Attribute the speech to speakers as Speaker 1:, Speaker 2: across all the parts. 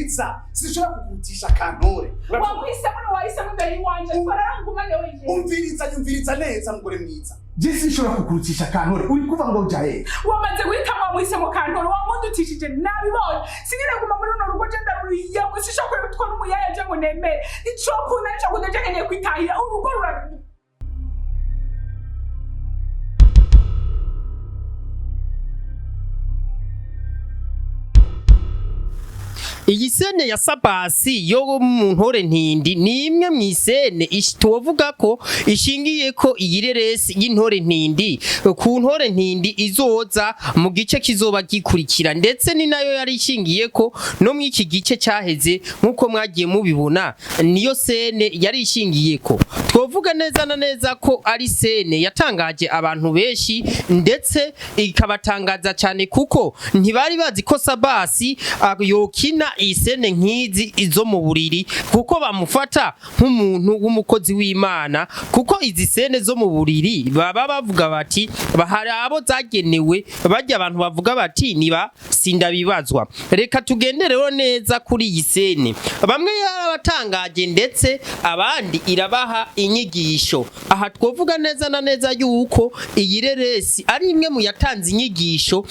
Speaker 1: umviriza sinshobora kukurutisha kantore
Speaker 2: wahisemo imbere y'iwanje twararangumane wenyine
Speaker 1: umviriza neza mugore mwiza je sinshobora kukurutisha kantore uri kuva ngo jaye
Speaker 2: wamaze guhitamo wahisemo kantore wamundutishije nabibonye singire guma muri runo rugo je ndaruriye sishobora gutwara umuyaya je ngo nemere ico kunde je nkeneye kwitahira urugo rurari
Speaker 3: iyi sene ya sabasi yo mu ntore ntindi ni imwe mwisene tuvuga ko ishingiye ko iyireresi y'intore ntindi ku ntore ntindi izoza mu gice kizoba gikurikira ndetse ni nayo yari ishingiye ko no mu iki gice cyaheze nkuko mwagiye mubibona niyo sene yari ishingiye ko twovuga neza na neza ko ari sene yatangaje abantu benshi ndetse ikabatangaza cyane kuko ntibari bazi ko sabasi yokina isene nkizi izo mu buriri kuko bamufata nk'umuntu w'umukozi w'Imana kuko izi sene zo mu buriri baba bavuga bati bahari abo zagenewe bajya abantu bavuga bati niba sindabibazwa reka tugendereho neza kuri iyi sene bamwe yarabatangaje ndetse abandi irabaha inyigisho aha twovuga neza na neza yuko iyi reresi ari imwe mu yatanze inyigisho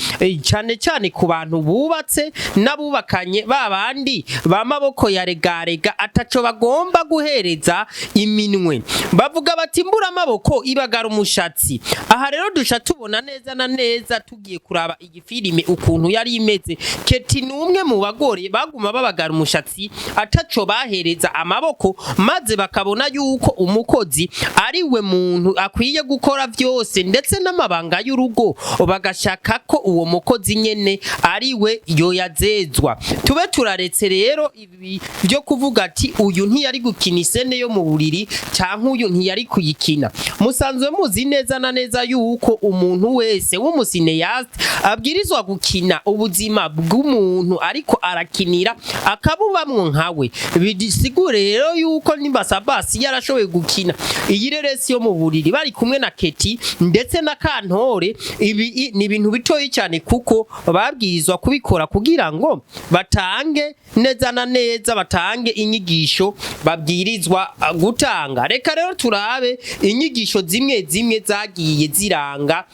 Speaker 3: cyane cyane ku bantu bubatse n'abubakanye babandi bamaboko ya regarega ataco bagomba guhereza iminwe bavuga bati mbura amaboko ibagara umushatsi aha rero dusha tubona neza na neza tugiye kuraba igifilime ukuntu yari imeze Keti numwe mu bagore baguma babagara umushatsi ataco bahereza amaboko maze bakabona yuko umukozi ari we muntu akwiye gukora vyose ndetse n'amabanga y'urugo bagashaka ko uwo mukozi nyene ari we yoyazezwa tube turaretse rero ibi byo kuvuga ati uyu ntiyari gukina isene yo mu buriri cyangwa uyu ntiyari kuyikina musanzwe muzi neza na neza yuko umuntu wese w'umusineyaste abwirizwa gukina ubuzima bw'umuntu ariko arakinira akabubamwo nkawe bidisigure rero yuko nimba sabasi yarashoboye gukina iyi reresi yo mu buriri bari kumwe na Keti ndetse na Kantore ibi ni ibintu bitoyi cyane kuko babwirizwa kubikora kugira ngo batange neza na neza batange inyigisho babwirizwa gutanga reka rero turabe inyigisho zimwe zagiye ziranga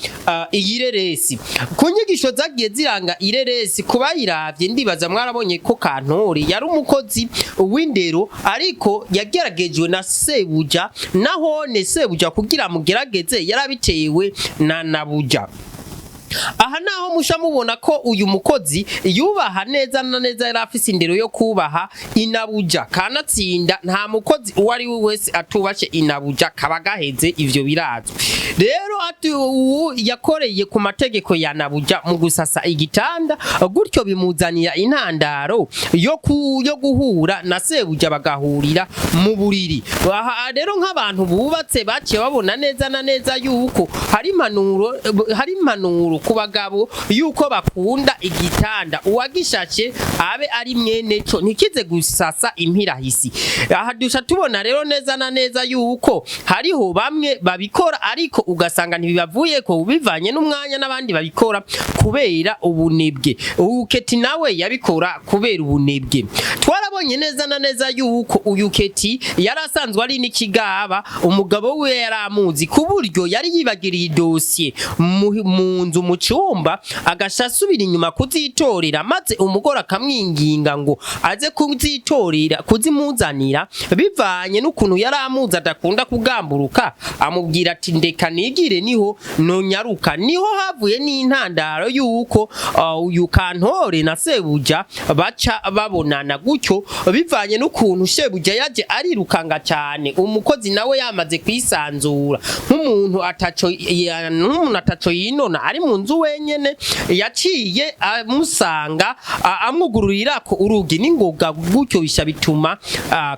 Speaker 3: iyi reresi ku nyigisho zagiye ziranga ireresi kubayiravye ndibaza mwarabonye ko Kantore yari umukozi w'indero ariko yageragejwe na sebuja nahone sebuja kugira mugerageze yarabitewe na nabuja aha naho musha mubona ko uyu mukozi yubaha neza na neza yarafise indero yo kubaha inabuja kanatsinda nta mukozi uwari we wese atubashe inabuja kabagaheze ivyo birazwe rero ati yakoreye ku mategeko ya nabuja mu gusasa igitanda gutyo bimuzanira intandaro yo guhura na sebuja bagahurira mu buriri aha rero nk'abantu bubatse baciye babona neza na neza yuko hari impanuro ku bagabo yuko bakunda igitanda uwagishashe abe ari mwene co ntikize gusasa impirahisi aha dusha tubona rero neza na neza yuko hariho bamwe babikora ariko ugasanga ntibibavuye ko bivanye n'umwanya n'abandi babikora kubera ubunebwe Keti nawe yabikora kubera ubunebwe twarabonye neza na neza yuko uyu Keti yarasanzwe ari n'ikigaba umugabo we yaramuzi ku buryo yari yibagiriye dossier mu nzu mu cyumba agashasubira inyuma kuzitorera maze umugore akamwinginga ngo aze kuzitorera kuzimuzanira bivanye n'ukuntu yaramuza adakunda kugamburuka amubwira ati ndeka nigire niho nonyaruka niho havuye n'intandaro yuko uyu Kantore na sebuja baca babonana gutyo bivanye n'ukuntu sebuja yaje arirukanga cyane umukozi nawe yamaze kwisanzura nk'umuntu ataco yinona ari mu nzu wenyene yaciye amusanga amwugururira ko urugi n'ingoga gutyo bisha bituma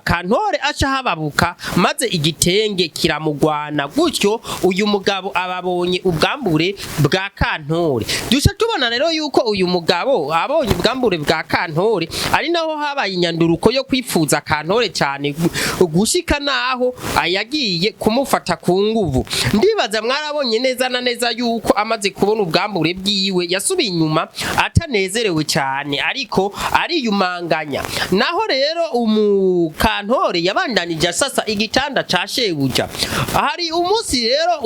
Speaker 3: Kantore aca hababuka maze igitenge kiramugwana gutyo uyu mugabo ababonye ubwambure bwa Kantore dusha tubona rero yuko uyu mugabo abonye ubwambure bwa Kantore ari naho habaye inyanduruko yo kwifuza Kantore cyane gushika naho ayagiye kumufata ku nguvu ndibaza mwarabonye neza na neza yuko amaze kubona ubwambure bwiwe yasubiye inyuma atanezerewe cyane ariko ariyumanganya naho rero umukantore yabandanije asasa igitanda ca shebuja hari umunsi rero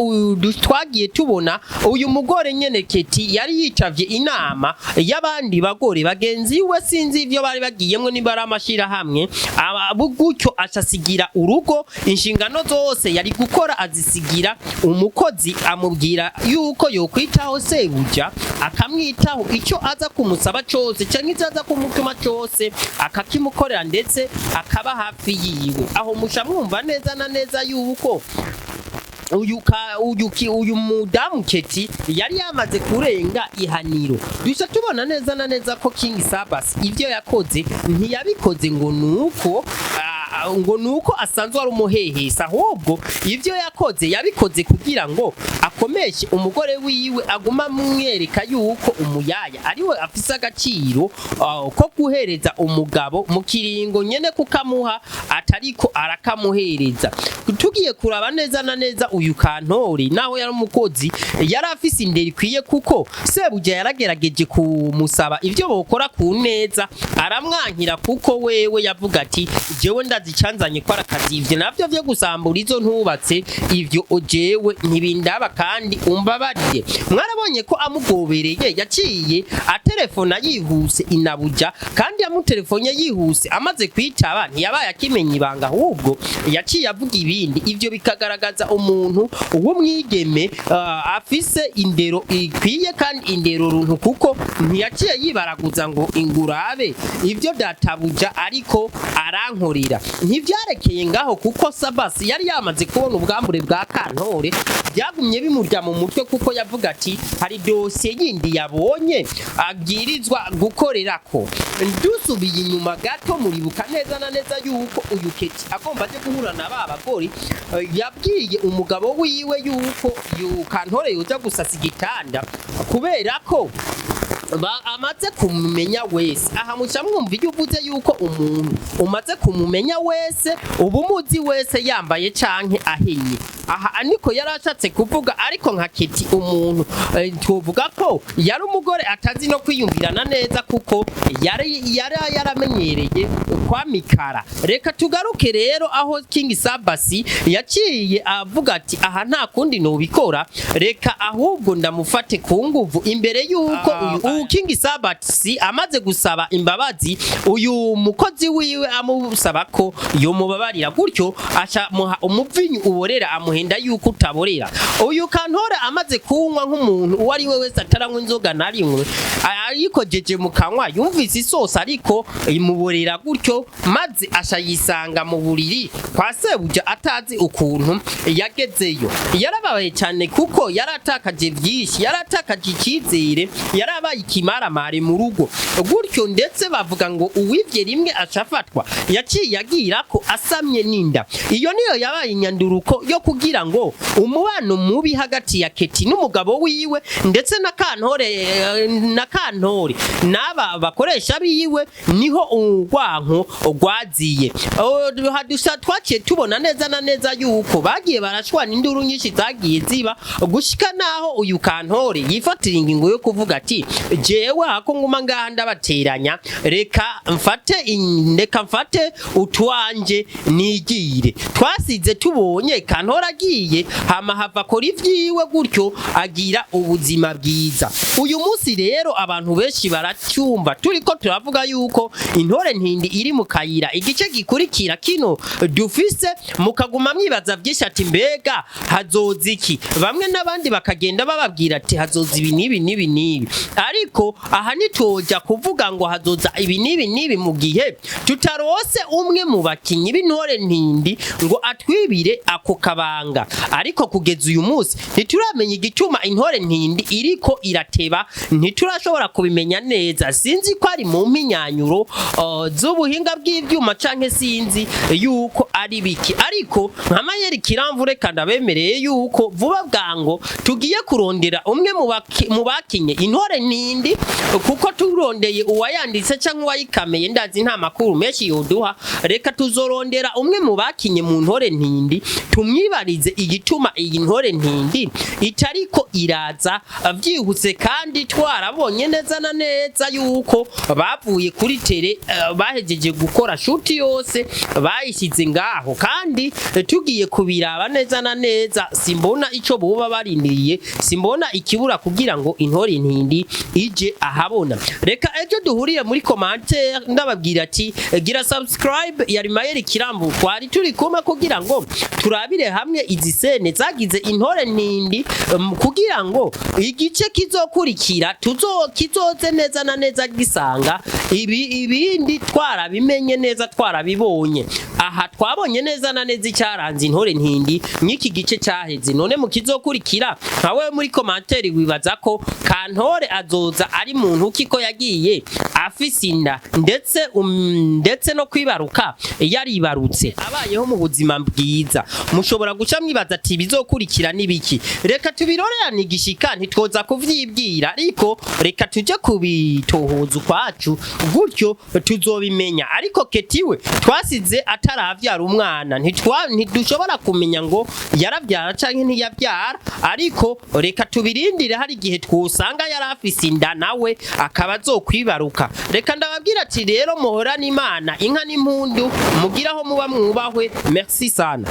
Speaker 3: twagiye tubona uyu mugore nyene Keti yari yitavye inama y'abandi bagore bagenzi we sinzi ivyo bari bagiyemwe nibara amashira hamwe gutyo acasigira urugo inshingano zose yari gukora azisigira umukozi amubwira yuko yokwitaho sebuja akamwitaho icyo aza kumusaba cyose cyangwa icyo aza kumutuma cyose akakimukorera ndetse akaba hafi yiwe aho musha mwumva neza na neza yuko uyu mudamu Keti yari yamaze kurenga ihaniro dusa tubona neza na neza ko King Sabas ivyo yakoze ntiyabikoze ngo nuko asanzwe ari umuhehesa ahubwo ivyo yakoze yabikoze kugira ngo akomeshe umugore wiwe aguma mwereka yuko umuyaya ariwe afise agaciro ko guhereza umugabo mu kiringo nyene kukamuha atariko arakamuhereza tugiye kuraba neza na neza uyu kantori naho yari umukozi yari afise indero ikwiye kuko sebuja yaragerageje kumusaba ivyo bokora ku neza aramwankira kuko wewe yavuga ati jewe ndazicanzanye ko arakazi ivyo navyo vyo gusambura izo ntubatse ivyo jewe ntibindaba kandi umbabariye mwarabonye ko amugobereye yaciye atelefona yihuse inabuja kandi yamutelefone yihuse amaze kwitaba ntiyabaye akimenya ibanga ahubwo yaciye avuga ibindi ivyo bikagaragaza umuntu w'umwigeme afise indero ikwiye kandi indero runtu kuko ntiyaciye yibaraguza ngo ingurabe ivyo databuja ariko arankorera ntivyarekeye ngaho kuko Sabas yari yamaze kubona ubwambure bwa kantore byagumye bimurya mu mutwe kuko yavuga ati hari dosiye yindi yabonye abwirizwa gukorerako dusubiye inyuma gato muribuka neza na neza yuko uyu Keti agomba aje guhura na babagore yabwiye umugabo wiwe yuko kantore yoza gusasa igitanda kubera ko amaze kumumenya wese aha muca mwumva iyo uvuze yuko umuntu umaze kumumenya wese ubumuzi wese yambaye canke ahenye aha niko yarashatse kuvuga ariko nka Keti umuntu tuvuga ko yari umugore atazi no kwiyumvirana neza kuko yaramenyereye kwa mikara reka tugaruke rero aho King Sabas yaciye avuga ati aha nta kundi no bikora reka ahubwo ndamufate ku nguvu imbere yuko uyu King Sabas amaze gusaba imbabazi uyu mukozi wiwe amusaba ko yomubabarira gutyo aca muha umuvinyu uborera amuhenda yuko utaborera uyu kantore amaze kunywa nk'umuntu uwari we wese ataranywa inzoga narimwe ariko jeje mu kanwa yumvise isose ariko imuborera gutyo maze asha yisanga mu buriri kwa sebuja atazi ukuntu yagezeyo yarababaye cyane kuko yaratakaje byinshi yaratakaje ikizere yarabaye ikimaramare mu rugo gutyo ndetse bavuga ngo uwivye rimwe acafatwa yaciye agira ko asamye ninda iyo niyo yabaye inyanduruko yo kugira ngo umubano mubi hagati ya Keti n'umugabo wiwe ndetse na kantore naba bakoresha biwe niho urwanko rwaziye hadusha twaciye tubona neza na neza yuko bagiye barashwana induru nyinshi zagiye ziba gushika naho uyu kantore yifatira ingingo yo kuvuga ati jewe hako nguma ngaha ndabateranya reka mfate utwanje nigire twasize tubonye kantore agiye hama hava kora ivyiwe gutyo agira ubuzima bwiza uyu munsi rero abantu benshi baracyumva turiko turavuga yuko intore ntindi iri mu kayira igice gikurikira kino dufise mukaguma mwibaza vyinshi ati mbega hazoza iki bamwe n'abandi bakagenda bababwira ati hazoza ibi nibi ariko aha nitoja kuvuga ngo hazoza ibi nibi mu gihe tutarose umwe mu bakinyi b'intore ntindi ngo atwibire ako kabanga ariko kugeza uyu munsi ntituramenya igituma intore ntindi iriko irateba ntiturashobora kubimenya neza sinzi ko ari mu mpinyanyuro z'ubuhinga bw'ivyuma canke sinzi yuko ari biki ariko nkamayeri kiramvure kandi abemereye yuko vuba bwango tugiye kurondera umwe mu bakinye intore ntindi ntindi kuko turondeye uwayanditse cyangwa uwayikameye ndazi nta makuru menshi yoduha reka tuzorondera umwe mu bakinye mu ntore ntindi tumwibarize igituma iyi ntore ntindi itariko iraza vyihuse kandi twarabonye neza na neza yuko bavuye kuri tele bahejeje gukora shuti yose bayishize ngaho kandi tugiye kubiraba neza na neza simbona ico boba barindiriye simbona ikibura kugira ngo intore ntindi ije ahabona reka ejo duhurire muri commentaire ndababwira ati gira subscribe ya Mayeri Kirambu twari turi kumwe kugira ngo turabire hamwe izi sene zagize intore ntindi kugira ngo igice kizokurikira kizoze neza na neza gisanga ibindi twarabimenye neza twarabibonye aha twabonye neza na neza icyaranze intore ntindi n'iki gice cyaheze none mu kizokurikira nkawe muri commentaire wibaza ko Kantore azoza ari muntu kiko yagiye afise inda ndetse no kwibaruka yaribarutse abayeho mu buzima bwiza mushobora guca mwibaza ati bizokurikira nibiki reka tubirorerane igishika ntitwoza kuvyibwira ariko reka tuje kubitohoza kwacu gutyo tuzobimenya ariko ketiwe twasize ataravyara umwana ntidushobora kumenya ngo yaravyara canke ntiyavyara ariko reka tubirindire hari igihe twusanga yarafise inda nawe akaba azokwibaruka reka ndababwira ati rero muhorana Imana inka n'impundu mugiraho muba mwubahwe merci sana